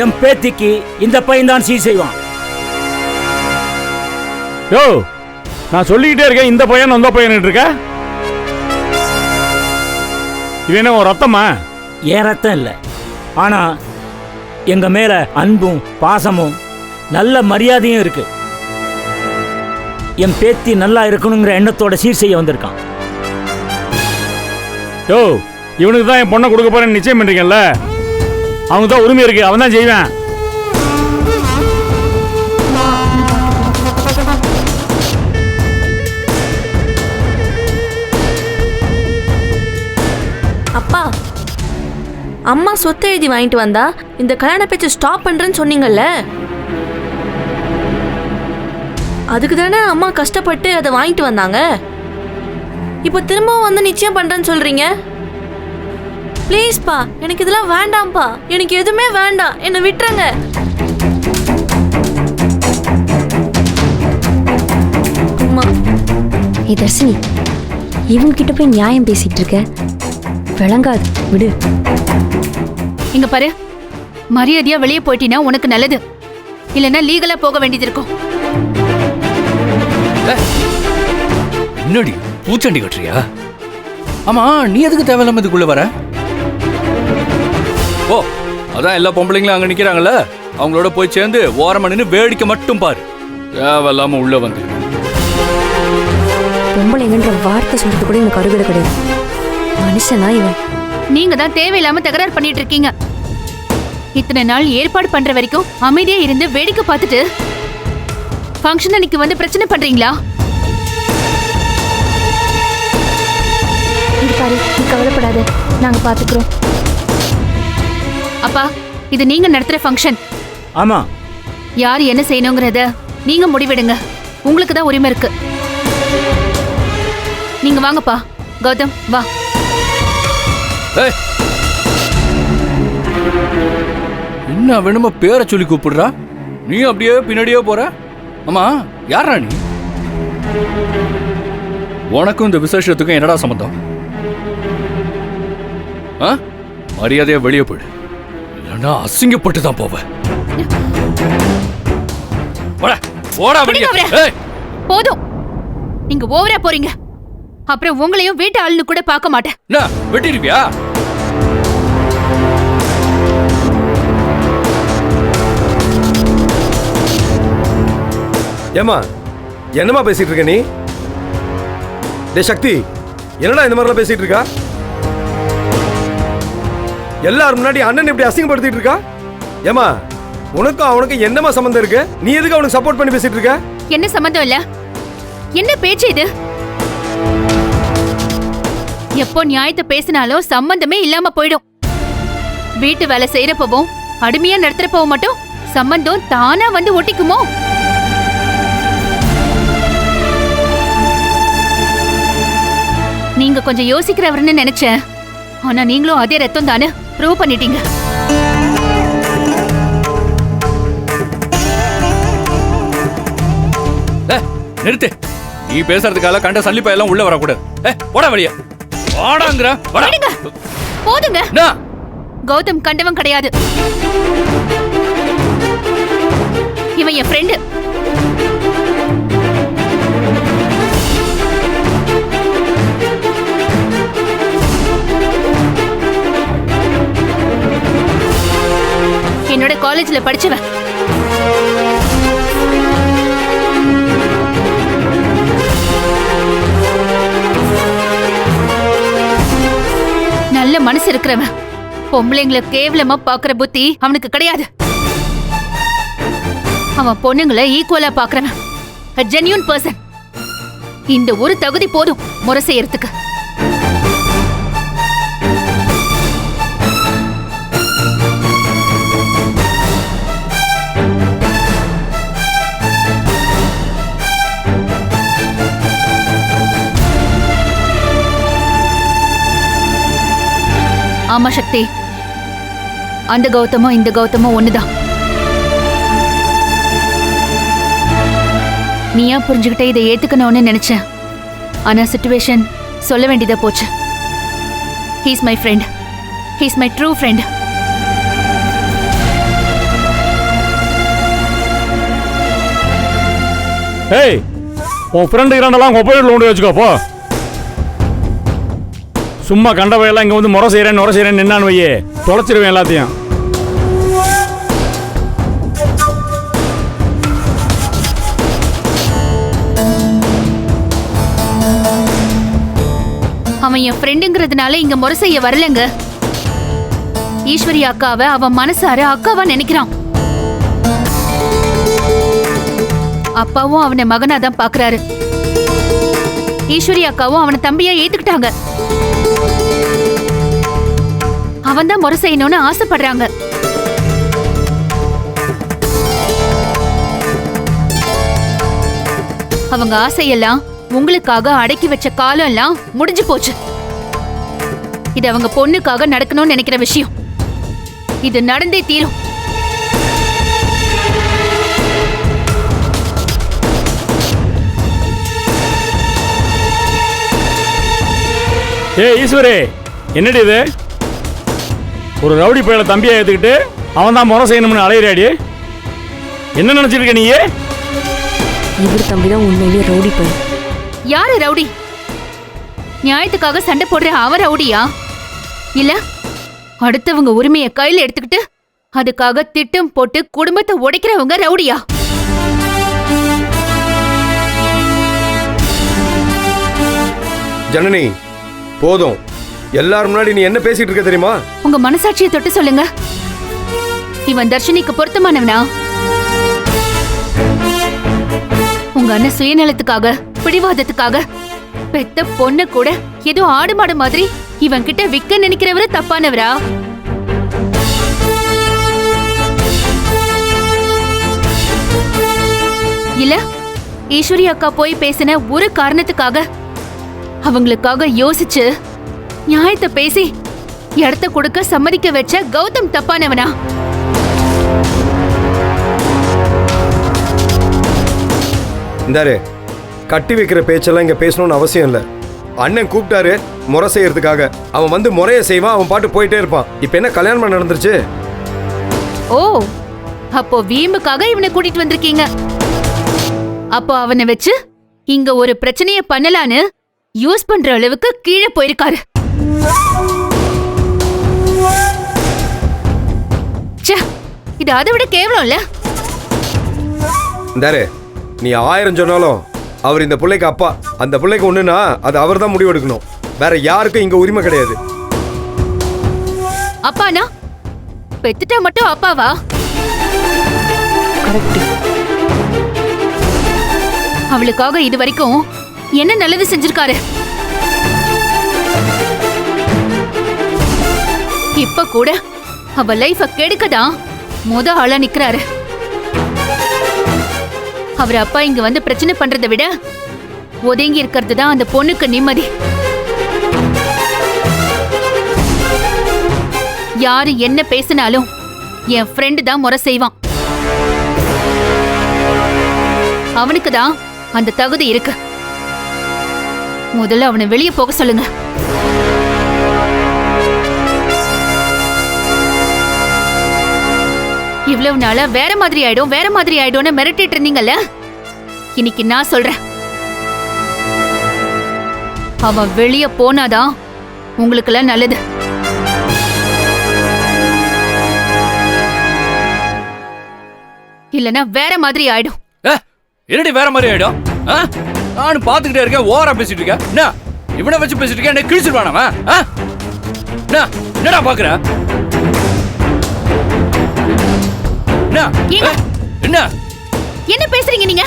என் பேத்திக்கு இந்த பையன் தான் சீர் செய்வான். யோ, நான் சொல்லிக்கிட்டே இருக்கேன், இந்த பையன் அந்த பையன் இருக்க. இது என்ன ஒரு ரத்தமா? ஏன் ரத்தம் இல்லை, ஆனா எங்க மேல அன்பும் பாசமும் நல்ல மரியாதையும் இருக்கு. என் பேத்தி நல்லா இருக்கணுங்கிற எண்ணத்தோட சீர் செய்ய வந்திருக்கான். யோ, இவனுக்கு தான் என் பொண்ணை கொடுக்க போறேன்னு நிச்சயம் பண்றீங்கல்ல, அவனுக்கு தான் உரிமை இருக்கு, அவன் தான் செய்வேன். அப்பா, அம்மா சொத்து எழுதி வாங்கிட்டு வந்தா இந்த கல்யாண பேச்சு ஸ்டாப் பண்றேன்னு சொன்னீங்கல்ல, அதுக்கு தானே அம்மா கஷ்டப்பட்டு அதை வாங்கிட்டு வந்தாங்க. இப்போ திரும்பவும் வந்து நிச்சயம் பண்றேன்னு சொல்றீங்க. ப்ளீஸ்ப்பா, எனக்கு இதெல்லாம் வேண்டாம்ப்பா, எனக்கு எதுவுமே வேண்டாம், என்னை விட்டுருங்க. அம்மா. ஏ தர்ஷினி, இவங்க கிட்ட போய் நியாயம் பேசிட்டு இருக்க, விளங்காது, விடு. இங்க பாரு, மரியாதையா வெளியே போயிட்டீனா உனக்கு நல்லது, இல்லைன்னா லீகலா போக வேண்டியது இருக்கும். என்னடி பூச்சண்டி கட்டுறியா? ஆமா, நீ எதுக்கு தேவையில்லாம இதுக்குள்ள வர? ஓ, அதான் எல்லா பொம்பளைங்களும் அங்க நிக்கிறாங்கல்ல, அவங்களோட போய் சேர்ந்து ஓரமா நின்னு வேடிக்கை மட்டும் பாரு. தேவையில்லாம உள்ள வந்து பொம்பளைங்கன்ற வார்த்தை சொல்றது கூட எனக்கு அருகதை கிடையாது. மனுஷனா இவன்? நீங்க தான் தேவையில்லாம தகராறு பண்ணிட்டு இருக்கீங்க. இத்தனை நாள் ஏற்பாடு பண்ற வரைக்கும் அமைதியா இருந்து வேடிக்கை பார்த்துட்டு ஃபங்க்ஷன் அன்னைக்கு வந்து பிரச்சனை பண்றீங்களா? இங்க பாரு, நீ கவலைப்படாத, நாங்க பாத்துக்கிறோம். அப்பா, இது நீங்க நடத்துற ஃபங்க்ஷன். ஆமா, யார் என்ன செய்யணுங்கிறத நீங்க முடிவெடுங்க, உங்களுக்கு தான் உரிமை இருக்கு. நீங்க வாங்கப்பா. கௌதம் வா. என்ன வேணுமோ பேரை சொல்லி கூப்பிடுறா, நீ அப்படியே பின்னாடியே போற. ஆமா, யாரா நீ? உனக்கும் இந்த விசேஷத்துக்கும் என்னடா சம்பந்தம்? மரியாதையா வெளியே போயிடு, இல்லைன்னா அசிங்கப்பட்டு தான் போவேன். போதும், நீங்க ஓவரா போறீங்க. அப்புறம் உங்களையும் வீட்டு ஆளுன்னு கூட பார்க்க மாட்டேன். வெட்டிருப்பியா? ஏமா, என்னமா பேசிட்டு இருக்க நீ? டே சக்தி, என்னடா இந்த மாதிரிலாம் பேசிட்டு இருக்கா? எல்லாரும் முன்னாடி அண்ணன் இப்படி அசிங்கப்படுத்திட்டு இருக்கா? ஏமா, உனக்கும் அவனுக்கு என்னமா சம்பந்தம் இருக்கு? நீ எதுக்கு அவனுக்கு சப்போர்ட் பண்ணி பேசிட்டு இருக்க? என்ன சம்பந்தம் இல்ல? என்ன பேச்சு இது? எப்போ நியாயத்தை பேசினாலும் சம்பந்தமே இல்லாம போயிடும். வீட்டு வேலை செய்யறப்பவும் அடிமையா நடத்துறப்பவும் மட்டும் சம்பந்தம் தானா வந்து ஒட்டிக்குமோ? நீங்க கொஞ்சம் யோசிக்கிறவர்னு நினைச்சேன், ஆனா நீங்களும் அதே ரத்தம் தானே ப்ரூவ் பண்ணிட்டீங்க. நிறுத்து, நீ பேசுறதுக்காக கண்ட சல்லிப்பா எல்லாம் உள்ள வரக்கூடாது. போடா வெளிய, போடாங்கற. போதுங்க. கௌதம் கண்டவன் கிடையாது, இவன் என் ஃப்ரெண்டு. என்னோட காலேஜ்ல படிச்சவன். நல்ல மனசு இருக்கிறவன். பொம்பளைங்களை கேவலமா பாக்குற புத்தி அவனுக்கு கிடையாது. அவன் பொண்ணுங்களை ஈக்குவலா பாக்குறவன். a genuine person. இந்த ஒரு தகுதி போதும் முறை செய்யறதுக்கு. ஆமா சக்தி, அந்த கௌதமும் இந்த கௌதமும் ஒண்ணுதான். நீயா புரிஞ்சுக்கிட்டே இதை ஏத்துக்கணும்னு நினைச்சேன். ஆனா சிச்சுவேஷன் சொல்ல வேண்டியதா போச்சு. He's my friend, he's my true friend. ஏய் உன் ஃப்ரெண்டு இரண்டெல்லாம் உங்கள் ஒப்பையில் கொண்டு வச்சுக்கோ போ. சும்மா கண்டவையெல்லாம் இங்கே வந்து முறை செய்கிறேன்னு நின்னான்னு வையே, தொலைச்சிருவேன் எல்லாத்தையும். அவன் என் ஃப்ரெண்டுங்கிறதுனால இங்க முறை செய்ய வரலங்க. ஈஸ்வரி அக்காவை அவன் மனசார அக்காவா நினைக்கிறான். அப்பாவும் அவனை மகனா தான் பாக்குறாரு. ஈஸ்வரி அக்காவும் அவனை தம்பியா ஏத்துக்கிட்டாங்க. அவன் தான் முறை செய்யணும்னு ஆசைப்படுறாங்க. அவங்க ஆசையெல்லாம் உங்களுக்காக அடக்கி வச்ச காலம் எல்லாம் முடிஞ்சு போச்சு. இது அவங்க பொண்ணுக்காக நடக்கணும்னு நினைக்கிற விஷயம். இது நடந்தே தீரும். ஏய் ஈஸ்வரி, என்னடி இது? ஒரு ரவுடி பையலை தம்பியா ஏற்றுக்கிட்டு அவன் தான் முறை செய்யணும்னு அலையிறாடி. என்ன நினச்சிருக்க நீ? இவர் தம்பி தான் உண்மையிலேயே ரவுடி பையன். யாரு ரவுடி? நியாயத்துக்காக சண்டை போடுற அவன் ரவுடியா? இல்ல அடுத்தவங்க உரிமையை கையில எடுத்துக்கிட்டு அதுக்காக திட்டம் போட்டு குடும்பத்தை உடைக்கிறவங்க ரவுடியா? ஜனனி போதும். எல்லாரும் முன்னாடி நீ என்ன பேசிட்டு இருக்க தெரியுமா? உங்க மனசாட்சியை தொட்டு சொல்லுங்க. இவன் தர்ஷினிக்கு பொருத்தமானவனா? உங்க அண்ணன் சுயநலத்துக்காக பிடிவாதத்துக்காக பெத்த பொண்ணு கூட ஏதோ ஆடு மாடு மாதிரி இவன் கிட்ட விக்க நினைக்கிறவரு தப்பானவரா? இல்ல ஈஸ்வரி அக்கா போய் பேசின ஒரு காரணத்துக்காக அவங்களுக்காக யோசிச்சு நியாயத்தை பேசி இடத்த கொடுக்க சம்மதிக்க வச்ச கௌதம் தப்பானவனா? இந்தாரு, கட்டி வைக்கிற பேச்செல்லாம் இங்க பேசணும்னு அவசியம் இல்ல. அண்ணன் கூப்பிட்டாரு முறை செய்யறதுக்காக. அவன் வந்து முறைய செய்வான், அவன் பாட்டு போயிட்டே இருப்பான். இப்ப என்ன கல்யாணம் நடந்துருச்சு? ஓ, அப்போ வீம்புக்காக இவனை கூட்டிட்டு வந்திருக்கீங்க. அப்போ அவனை வச்சு இங்க ஒரு பிரச்சனைய பண்ணலான்னு யூஸ் பண்ற அளவுக்கு கீழே போயிருக்காரு. ச்சே, இது அதை விட கேவலம் இல்ல? இந்தாரு, நீ 1000 சொன்னாலும் அவர் இந்த பிள்ளைக்கு அப்பா. அந்த பிள்ளைக்கு ஒண்ணுனா அது அவர் தான் முடிவு எடுக்கணும். வேற யாருக்கும் இங்க உரிமை கிடையாது. அப்பானா பெத்துட்டா மட்டும் அப்பாவா? கரெக்ட். அவளுக்காக இது வரைக்கும் என்ன நல்லது செஞ்சிருக்காரு? இப்ப கூட அவ லைஃப கெடுக்கதான் முத ஆளா நிக்கிறாரு. அவர் அப்பா இங்க வந்து பிரச்சனை பண்றதை விட ஒதுங்கி இருக்கிறது தான் அந்த பொண்ணுக்கு நிம்மதி. யாரு என்ன பேசினாலும் என் ஃப்ரெண்டு தான் முறை செய்வான். அவனுக்கு தான் அந்த தகுதி இருக்கு. முதல்ல அவனை வெளியே போக சொல்லுங்க. இவ்வளவு நாளா வேற மாதிரி ஆயிடும்னு மிரட்டிட்டு இருந்தீங்கல்ல, இன்னைக்கு நான் சொல்றேன். அவன் வெளியே போனாதான் உங்களுக்கெல்லாம் நல்லது. இல்லனா வேற மாதிரி ஆயிடும். என்னடி வேற மாதிரி ஆயிடும்? நானும் பாத்துக்கிட்டே இருக்கேன், ஓவரா பேசிட்டு இருக்கேன். என்ன இவனை வச்சு பேசிட்டு இருக்கேன்? என்ன கிழிச்சிருவானவன்? என்னடா பாக்குற? ஏங்க? என்ன என்ன பேசுறீங்க நீங்க?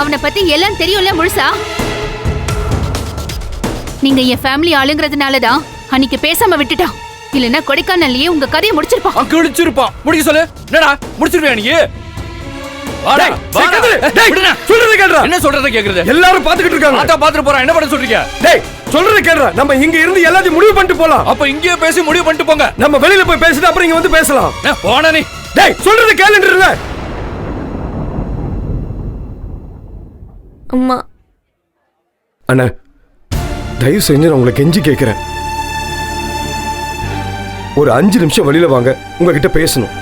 அவனை பத்தி எல்லாம் தெரியும்ல முழுசா? நீங்க என் ஃபேமிலி ஆளுங்கிறதுனாலதான் அன்னைக்கு பேசாம விட்டுட்டான். இல்லன்னா கொடைக்கானல்லயே உங்க கதையை முடிச்சிருப்பான். கிழிச்சிருப்பான். முடிக்க சொல்லு. என்னடா முடிச்சிருவியா நீ? என்ன சொல்றத கேக்குறது? எல்லாரும் பாத்துக்கிட்டு இருக்காங்க. ஆட்டா பாத்துட்டு போறான். என்ன பண்ண சொல்றீங்க? டேய், சொல்றத கேளுடா. நம்ம இங்க இருந்து எல்லாத்தையும் முடிவு பண்ணிட்டு போலாம். அப்ப இங்கேயே பேசி முடிவு பண்ணிட்டு போங்க. நம்ம வெளியில போய் பேசிட்டு அப்புறம் இங்க வந்து பேசலாம். போனா நீ. டேய், சொல்றத கேளுன்றல. அம்மா. அண்ணா, தயவு செஞ்சு நான் உங்களை கெஞ்சி கேட்கிறேன். ஒரு 5 நிமிஷம் வெளியில வாங்க, உங்ககிட்ட பேசணும்.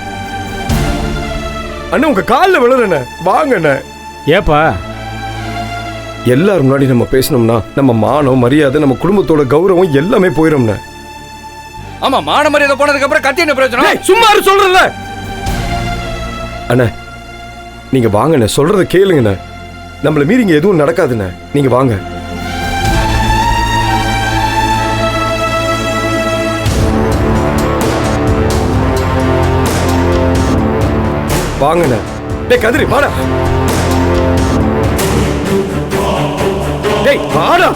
அண்ணா, உங்க காலில் விழுறேண்ணே, வாங்க அண்ணா. ஏப்பா எல்லாரும் முன்னாடி நம்ம பேசணும்னா நம்ம மானம் மரியாதை நம்ம குடும்பத்தோட கௌரவம் எல்லாமே போயிடும்ண்ணே. ஆமா, மான மரியாதை போனதுக்கு அப்புறம் கத்தி என்ன பிரயோஜனம்? சும்மா சொல்றல அண்ணே. நீங்க வாங்கண்ணே, சொல்றத கேளுங்கண்ணே. நம்மள மீறி இங்க எதுவும் நடக்காதுண்ணே. நீங்க வாங்க. வாங்கண்ணே. டேய் கதிரி வாடா. டேய் வாடா.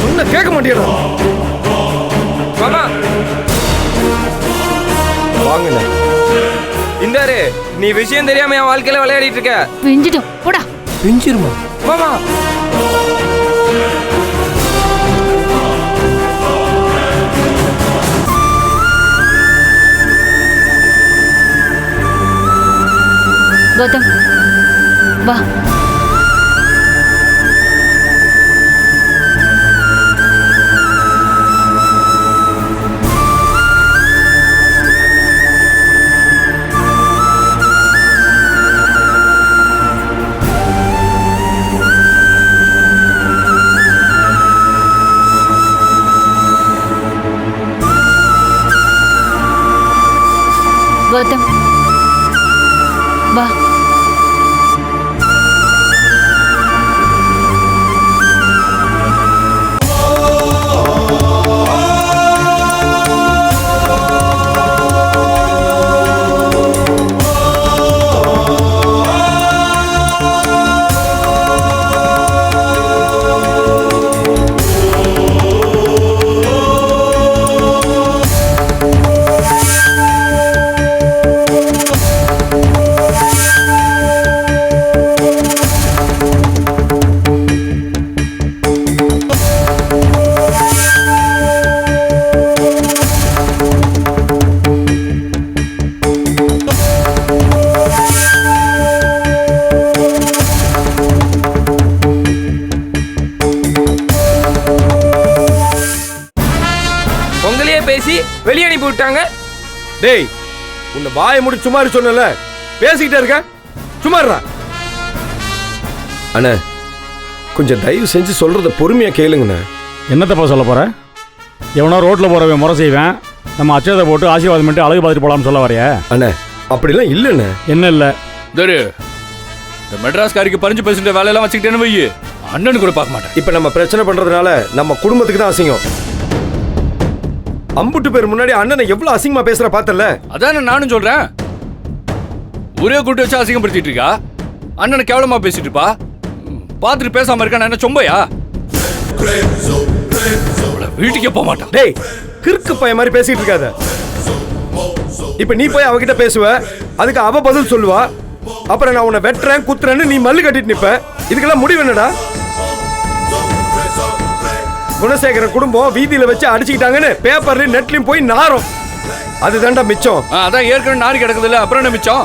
சொன்ன கேட்க மாட்டியடா. மாமா வாங்கண்ணே. இந்தாரு, நீ விஷயம் தெரியாம என் வாழ்க்கையில விளையாடிட்டு இருக்க. வெஞ்சிடும் போடா. பிஞ்சிருமா? மாமா கௌதம் வா. கௌதம் வா. உங்களையே பேசி வெளியே அனுப்பி விட்டாங்க. டேய் உன்னை வாயை முடி சும்மா சொன்னல, பேசிக்கிட்டே இருக்க. சும்மாறா. அண்ணே கொஞ்சம் தயவு செஞ்சு சொல்றத பொறுமையா கேளுங்கண்ணே. என்னத்தப்பா சொல்ல போற? எவனோ ரோட்ல போறவன் முறை செய்வேன், நம்ம அச்சதை போட்டு ஆசீர்வாதம் பண்ணிட்டு அழகு பார்த்துட்டு போலாம்னு சொல்ல வரையா? அண்ணே அப்படிலாம் இல்லைண்ணே. என்ன இல்ல தரு, இந்த மெட்ராஸ்காரிக்கு பறிஞ்சு பேசுற வேலையெல்லாம் வச்சுக்கிட்டேன்னு வையு, அண்ணனு கூட பார்க்க மாட்டேன். இப்ப நம்ம பிரச்சனை பண்றதுனால நம்ம குடும்பத்துக்கு தான் அசிங்கம். அம்புட்டு பேர் முன்னாடி அண்ணனை எவ்வளவு அசிங்கமா பேசுற பார்த்தல. அதானே நானும் சொல்றேன். ஒரே கூட்டு வச்சு அசிங்கப்படுத்திட்டு இருக்கா, அண்ணனை கேவலமா பேசிட்டு இருப்பா. பார்த்துட்டு பேசாம இருக்கா என்ன சொம்பையா? வீட்டுக்கே போக மாட்டான். டேய் கிறுக்கு பையன் மாதிரி பேசிட்டு இருக்காத. இப்ப நீ போய் அவகிட்ட பேசுவ, அதுக்கு அவ பதில் சொல்லுவா. அப்புறம் நான் உன்னை வெட்டுறேன் குத்துறேன்னு நீ மல்லு கட்டிட்டு நிப்ப. இதுக்கெல்லாம் முடிவு என்னடா? குணசேகரன் குடும்பம் வீதியில வச்சு அடிச்சுக்கிட்டாங்கன்னு பேப்பர்லயும் நெட்லயும் போய் நாரும். அதுதான்டா மிச்சம். அதான் ஏற்கனவே நாரி கிடக்குதுல்ல, அப்புறம் என்ன மிச்சம்?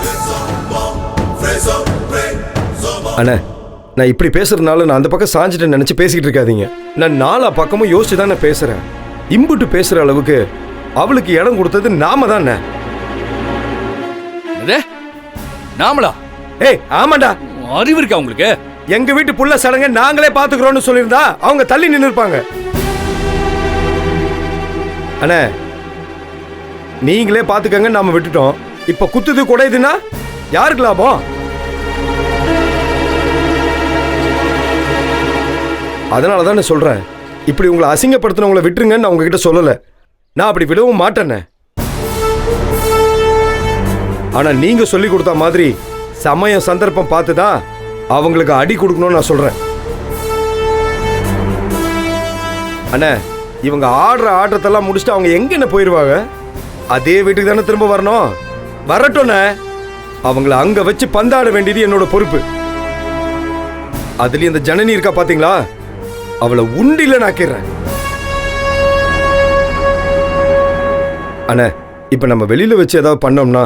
அண்ணே நான் இப்படி பேசுறதுனால நான் அந்த பக்கம் சாஞ்சிட்டு நினைச்சு பேசிக்கிட்டு இருக்காதீங்க. நான் நாலா பக்கமும் யோசிச்சு தான் நான் பேசுறேன். இம்புட்டு பேசுற அளவுக்கு அவளுக்கு இடம் கொடுத்தது நாம தான். நாமளா? ஏய் ஆமாண்டா. அறிவு இருக்கா உங்களுக்கு? எங்க வீட்டு புள்ள சடங்க நாங்களே பாத்துக்கிறோம்னு சொல்லியிருந்தா அவங்க தள்ளி நின்று இருப்பாங்க. அண்ணே நீங்களே பாத்துக்கங்க, நாம விட்டுட்டோம். இப்ப குத்துது குடையுதுன்னா யாருக்கு லாபம்? அதனால தான் நான் சொல்றேன், இப்படி உங்களை அசிங்கப்படுத்தினவங்களை விட்டுருங்கன்னு நான் உங்ககிட்ட சொல்லல. நான் அப்படி விடவும் மாட்டேன்னு. ஆனா நீங்க சொல்லி கொடுத்த மாதிரி சமயம் சந்தர்ப்பம் பார்த்துதான் அவங்களுக்கு அடி கொடுக்கணும்னு நான் சொல்றேன். அண்ணே இவங்க ஆடுற ஆட்டத்தெல்லாம் முடிச்சுட்டு அவங்க எங்க என்ன போயிருவாங்க? அதே வீட்டுக்கு தானே திரும்ப வரணும். வரட்டும்ண்ணே, அவங்கள அங்க வச்சு பந்தாட வேண்டியது என்னோட பொறுப்பு. அதுலயும் இந்த ஜனனி இருக்கா பாத்தீங்களா, அவளை உண்டில நாக்கிறேன். அண்ணே இப்ப நம்ம வெளியில வச்சு ஏதாவது பண்ணோம்னா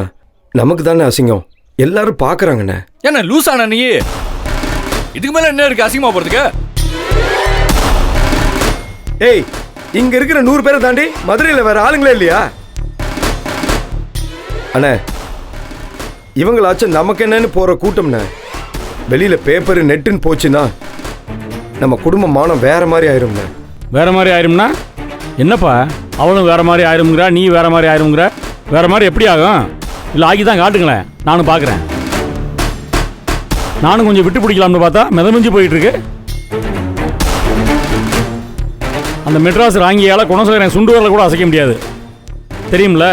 நமக்கு தானே அசிங்கம். எல்லாரும் பாக்குறாங்கண்ணே. என்ன லூசான நீ? இதுக்கு மேல என்ன இருக்கு அசிங்கமா போறதுக்கு? ஏய் இங்க இருக்கிற 100 பேரை தாண்டி மதுரையில வேற ஆளுங்களே இல்லையா? அண்ணே இவங்களாச்சும் நமக்கு என்னன்னு போற கூட்டம்ண்ணே. வெளியில பேப்பர் நெட்டுன்னு போச்சுன்னா நம்ம குடும்ப மானம் வேற மாதிரி ஆயிரும்ண்ணே. வேற மாதிரி ஆயிரும்னா என்னப்பா? அவளும் வேற மாதிரி ஆயிரும்ங்கிற, நீ வேற மாதிரி ஆயிரும்ங்கிற. வேற மாதிரி எப்படி ஆகும்? இல்லை ஆக்கி தான் காட்டுங்களேன், நானும் பார்க்குறேன். நானும் கொஞ்சம் விட்டு பிடிக்கலாம்னு பார்த்தா மிதமிஞ்சு போயிட்டு இருக்கு. அந்த மெட்ராஸ் ராங்கியால குணசேகரன் சுண்டு வரல கூட அசைக்க முடியாது, தெரியும்ல?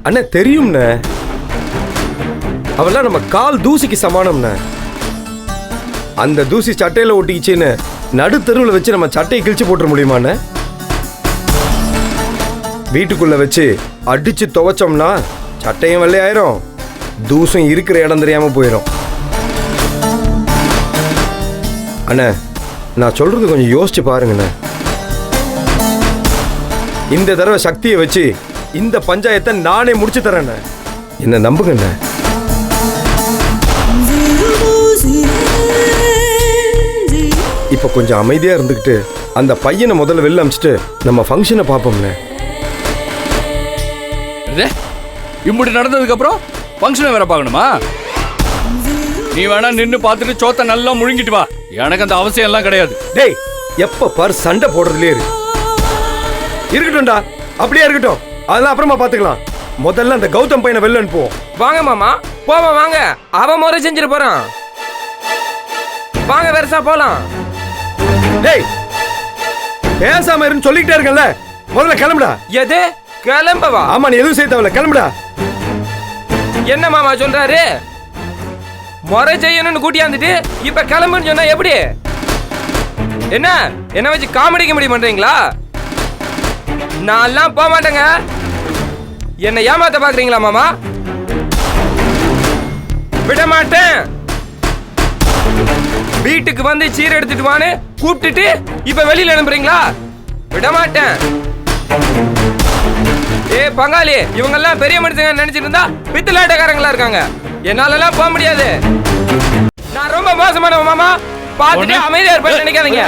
அண்ணே தெரியும்ண்ணே. அவெல்லாம் நம்ம கால் தூசிக்கு சமானம்ண்ணே. அந்த தூசி சட்டையில ஒட்டிக்கிச்சுன்னு நடு தெருவில் வச்சு நம்ம சட்டையை கிழிச்சு போட்டுற முடியுமாண்ணே? வீட்டுக்குள்ள வச்சு அடிச்சு துவைச்சோம்னா சட்டையும் வெள்ளையாயிரும், தூசும் இருக்கிற இடம் தெரியாம போயிடும். அண்ணே நான் சொல்றது கொஞ்சம் யோசிச்சு பாருங்கண்ணே. இந்த தடவை சக்தியை வச்சு இந்த பஞ்சாயத்தை நானே முடிச்சு தரேன். என்ன நம்புங்கண்ணே. இப்ப கொஞ்சம் அமைதியா இருந்துகிட்டு அந்த பையனை முதல்ல வெளில அமிச்சிட்டு நம்ம ஃபங்க்ஷனை பார்ப்போம்ண்ணே. இப்படி நடந்ததுக்கு அப்புறம் ஃபங்க்ஷனை வேற பார்க்கணுமா? நீ வேணா நின்னு பார்த்துட்டு சோத்த நல்லா முழுங்கிட்டு வா. எனக்கு அந்த அவசியம் எல்லாம் கிடையாது. டேய் எப்ப பார் சண்டை போடுறதுலே இருக்கட்டும்டா. அப்படியே இருக்கட்டும், அதெல்லாம் அப்புறமா பாத்துக்கலாம். முதல்ல அந்த கௌதம் பையனை வெளில அனுப்புவோம். வாங்க மாமா போமா வாங்க. அவன் முறை செஞ்சுட்டு போறான். வாங்க வெரசா போலாம். டேய் பேசாம இருன்னு சொல்லிக்கிட்டே இருக்கல, முதல்ல கிளம்புடா. எது கிளம்பவா? ஆமா நீ எதுவும் செய்ய தேவையில்ல, கிளம்புடா. என்ன மாமா சொல்றாரு? முறை செய்யணும்னு கூட்டியாந்துட்டு இப்ப கிளம்புன்னு சொன்னா எப்படி? என்ன வச்சு காமெடிக்க முடியும் பண்றீங்களா? நான் போக மாட்டேங்க. என்ன ஏமாத்த பாக்குறீங்களா மாமா? விட மாட்டேன். வீட்டுக்கு வந்து சீர் எடுத்துட்டு வான்னு கூப்பிட்டுட்டு இப்ப வெளியில அனுப்புறீங்களா? விட மாட்டேன். ஏ பங்காளி, இவங்க எல்லாம் பெரிய மனுஷங்க நினைச்சிட்டு இருந்தா பித்தலாட்டக்காரங்களா இருக்காங்க. என்னால எல்லாம் போக முடியாது. நான் ரொம்ப மோசமான மாமா. பாத்துட்டு அமைதியா இருப்பேன் நினைக்காதீங்க.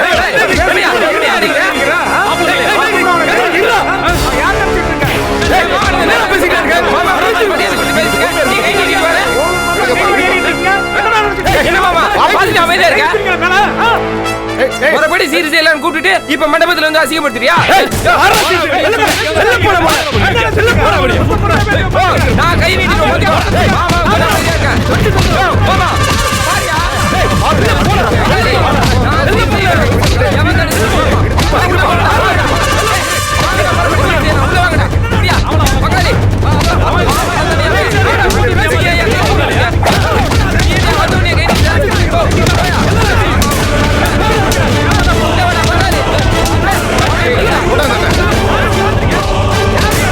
என்ன மாமா பாத்துட்டு அமைதியா இருக்க? மறுபடி சீரியஸ் எல்லாம் கூப்பிட்டுட்டு இப்ப மண்டபத்துல வந்து அசிங்கப்படுத்துறியா? நான் கை நீட்டி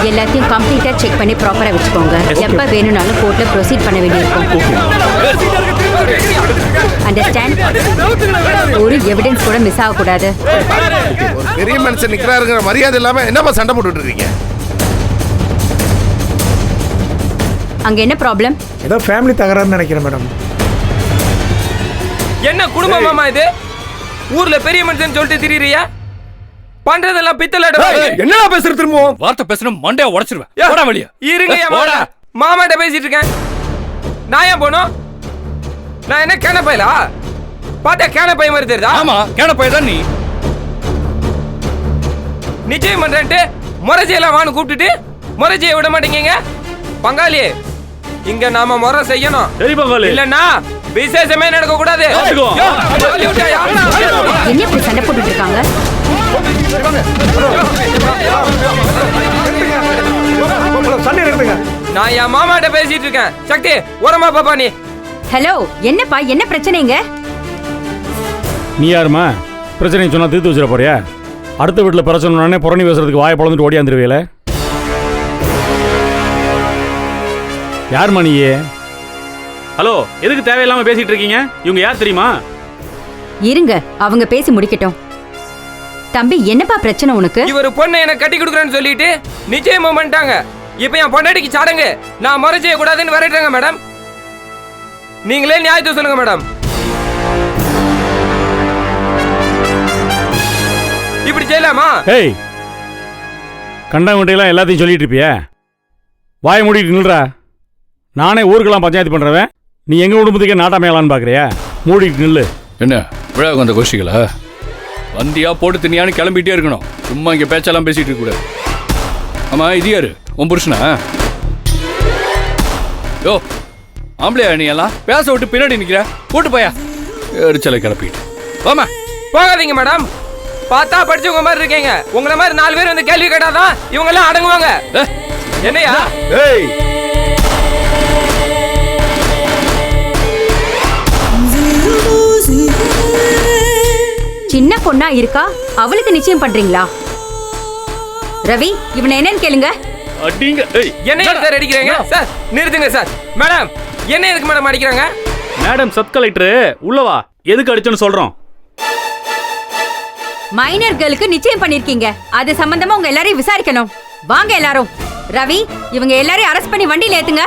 எல்லாத்தையும் கம்ப்ளீட்டா செக் பண்ணி ப்ராப்பரா வச்சுக்கோங்க. எப்ப வேணும்னாலும் கோர்ட்ல ப்ரொசீட் பண்ண வேண்டியிருக்கும். அண்டர்ஸ்டாண்ட்? ஒரு எவிடன்ஸ் கூட மிஸ் ஆகக்கூடாது. பெரிய மனுஷன் நிக்கிறாருங்கிற மரியாதை இல்லாம என்னப்பா சண்டை போட்டுட்டு இருக்கீங்க? அங்க என்ன ப்ராப்ளம்? ஏதோ ஃபேமிலி தகராறுன்னு நினைக்கிறேன் மேடம். என்ன குடும்பம் மாமா இது? ஊர்ல பெரிய மனுஷன் சொல்லிட்டு திரியறியா? பண்றதெல்லாம் பித்தலாட. என்னடா பேசுற திரும்ப? வார்த்தை பேசணும் மண்டையை உடைச்சிருவேன். போடா வெளிய. இருங்க மாமாட்ட பேசிட்டு இருக்கேன். நான் ஏன் போனோம்? நான் என்ன கேன பையலா? பார்த்தா கேன பையன் மாதிரி தெரியுதா? ஆமா கேன பையன் தான் நீ. நிச்சயம் பண்றேன்ட்டு முறைஜெயெல்லாம் வான்னு கூப்பிட்டுட்டு முறைஜெய விட மாட்டேங்க. பங்காளி இங்க நாம முறை செய்யணும். சரி பங்காளி. இல்லன்னா விசேஷமே நடக்க கூடாது. என்ன இப்படி சண்டை போட்டுட்டு இருக்காங்க? நான் என் மாமாட்ட பேசிட்டு இருக்கேன். சக்தி ஓரமா பாப்பா நீ. ஹலோ என்னப்பா, என்ன பிரச்சனைங்க? நீ யாருமா? பிரச்சனை சொன்னா தீர்த்து வச்சிட போறியா? அடுத்த வீட்டில் பிரச்சனை புறணி பேசுறதுக்கு வாயை பொழந்துட்டு ஓடியாந்துருவேல. யாருமா நீ? ஹலோ, எதுக்கு தேவையில்லாம பேசிட்டு இருக்கீங்க? இவங்க யார் தெரியுமா? இருங்க அவங்க பேசி முடிக்கட்டும். தம்பி என்னப்பா பிரச்சனை உனக்கு? இவர் பொண்ணை எனக்கு கட்டி கொடுக்குறேன்னு சொல்லிட்டு நிச்சயமா பண்ணிட்டாங்க. இப்ப என் பொண்டாட்டிக்கு சடங்கு. நான் முறை செய்ய கூடாதுன்னு விரட்டுறாங்க மேடம். நீங்களே நியாயத்தை சொல்லுங்க மேடம். இப்படி செய்யலாமா? ஏய், கண்டவங்கிட்டையெல்லாம் எல்லாத்தையும் சொல்லிட்டு இருப்பிய? வாயை மூடிட்டு நில்றா. நானே ஊருக்கெல்லாம் பஞ்சாயத்து பண்றவன். நீ எங்க குடும்பத்துக்கே நாட்டாமையலான்னு பாக்குறியா? மூடிட்டு நில்லு. என்ன விழாவுக்கு வந்த கோஷிகளா? வந்தியா போட்டு தினியான்னு கிளம்பிட்டே இருக்கணும். சும்மா இங்கே பேச்செல்லாம் பேசிட்டு இருக்க கூடாது. ஆமா, இது யாரு? உன் புருஷனா? யோ ஆம்பளையா நீ எல்லாம்? பேச விட்டு பின்னாடி நிற்கிற. கூட்டு போயா எரிச்சலை கிளப்பிட்டு. ஆமா போகாதீங்க மேடம். பார்த்தா படிச்சவங்க மாதிரி இருக்கீங்க. உங்களை மாதிரி 4 பேர் வந்து கேள்வி கேட்டாதான் இவங்க எல்லாம் அடங்குவாங்க. என்னையா? ஏய், சின்ன பொண்ணா இருக்கா, அவளுக்கு நிச்சயம் பண்றீங்களா? ரவி, இவனை என்னன்னு கேளுங்க. அடிங்க. ஏய், என்ன சார் அடிக்கிறீங்க? சார் நிறுத்துங்க சார். மேடம் என்ன எதுக்கு மேடம் அடிக்கிறாங்க? மேடம் சப் கலெக்டர் உள்ளவா, எதுக்கு அடிச்சோன்னு சொல்றோம். மைனர் கேர்ளுக்கு நிச்சயம் பண்ணிருக்கீங்க. அது சம்பந்தமா உங்க எல்லாரையும் விசாரிக்கணும். வாங்க எல்லாரும். ரவி, இவங்க எல்லாரையும் அரெஸ்ட் பண்ணி வண்டியில ஏத்துங்க.